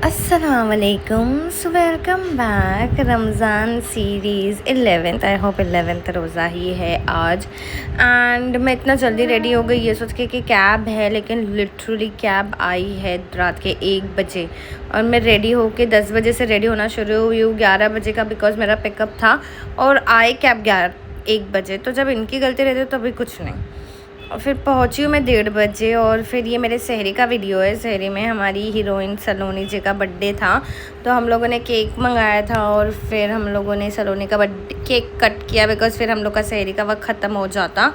अस्सलामुअलैकुम, so welcome back. Ramzan series 11th, I hope 11th रोज़ा ही है आज। एंड मैं इतना जल्दी रेडी हो गई ये सोच के कि कैब है, लेकिन लिटरली कैब आई है रात के 1 बजे और मैं रेडी होके 10 बजे से रेडी होना शुरू हुई हूँ 11 बजे का, बिकॉज़ मेरा पिकअप था और आए कैब 1 बजे। तो जब इनकी गलती रहती तो अभी कुछ नहीं। और फिर पहुंची हूँ मैं 1:30 बजे। और फिर ये मेरे सहरी का वीडियो है। सहरी में हमारी हीरोइन सलोनी जी का बर्थडे था, तो हम लोगों ने केक मंगाया था और फिर हम लोगों ने सलोनी का बर्थडे केक कट किया, बिकॉज़ फिर हम लोग का सहरी का वक्त ख़त्म हो जाता।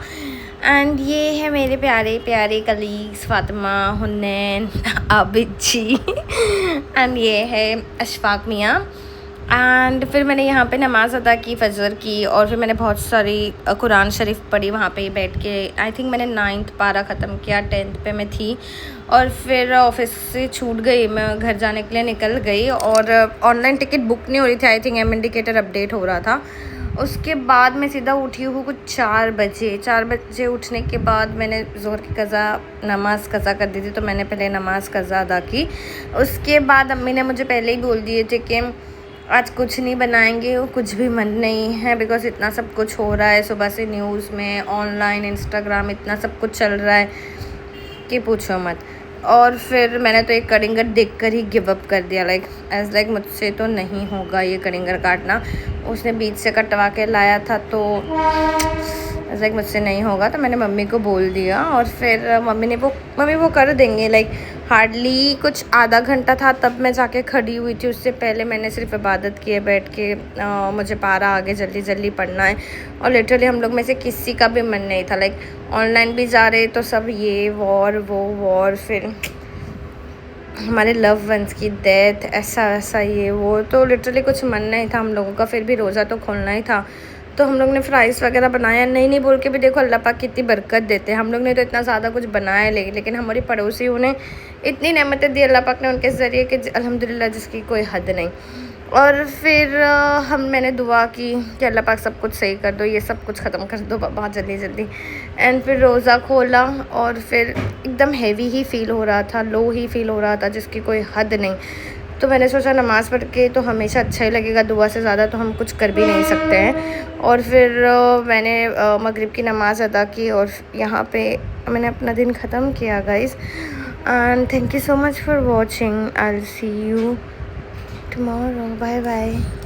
एंड ये है मेरे प्यारे प्यारे कलीग्स फ़ातिमा, हुनैन, आबिद जी एंड ये है अशफाक मियाँ। एंड फिर मैंने यहाँ पे नमाज़ अदा की, फ़जर की, और फिर मैंने बहुत सारी कुरान शरीफ पढ़ी वहाँ पे बैठ के। आई थिंक मैंने 9th पारा ख़त्म किया, 10th पे मैं थी। और फिर ऑफिस से छूट गई, मैं घर जाने के लिए निकल गई और ऑनलाइन टिकट बुक नहीं हो रही थी। I think M indicator update हो रहा था। उसके बाद मैं सीधा उठी हूँ कुछ 4 बजे। 4 बजे उठने के बाद मैंने ज़ोहर की नमाज़ कज़ा कर दी थी, तो मैंने पहले नमाज़ कज़ा अदा की। उसके बाद अम्मी ने मुझे पहले ही बोल दिए थे कि आज कुछ नहीं बनाएंगे, कुछ भी मन नहीं है, बिकॉज़ इतना सब कुछ हो रहा है सुबह से न्यूज़ में, ऑनलाइन, इंस्टाग्राम, इतना सब कुछ चल रहा है कि पूछो मत। और फिर मैंने तो एक कड़िंगर देखकर ही गिव अप कर दिया, लाइक मुझसे तो नहीं होगा ये कड़िंगर काटना। उसने बीच से कटवा के लाया था, तो लाइक मुझसे नहीं होगा, तो मैंने मम्मी को बोल दिया। और फिर मम्मी वो कर देंगे। लाइक हार्डली कुछ आधा घंटा था तब मैं जाके खड़ी हुई थी। उससे पहले मैंने सिर्फ इबादत की है बैठ के। मुझे पारा आगे जल्दी जल्दी पढ़ना है। और लिटरली हम लोग में से किसी का भी मन नहीं था। लाइक ऑनलाइन भी जा रहे तो सब ये वॉर वो वॉर, फिर हमारे लव वंस की डेथ, ऐसा ये वो, तो लिटरली कुछ मन नहीं था हम लोगों का। फिर भी रोज़ा तो खोलना ही था, तो हम लोग ने फ्राइज़ वगैरह बनाया। नहीं बोल के भी देखो अल्लाह पाक कितनी बरकत देते हैं। हम लोग ने तो इतना ज़्यादा कुछ बनाया, लेकिन हमारी पड़ोसियों ने इतनी नेमतें दी अल्लाह पाक ने उनके ज़रिए कि अल्हम्दुलिल्लाह जिसकी कोई हद नहीं। और फिर मैंने दुआ की कि अल्लाह पाक सब कुछ सही कर दो, ये सब कुछ ख़त्म कर दो बहुत जल्दी जल्दी। एंड फिर रोज़ा खोला और फिर एकदम हैवी ही फ़ील हो रहा था, लो ही फ़ील हो रहा था, जिसकी कोई हद नहीं। तो मैंने सोचा नमाज़ पढ़ के तो हमेशा अच्छा ही लगेगा, दुआ से ज़्यादा तो हम कुछ कर भी नहीं सकते हैं। और फिर मैंने मगरिब की नमाज़ अदा की और यहाँ पे मैंने अपना दिन ख़त्म किया guys. And thank you so much for watching. I will see you tomorrow. Bye bye.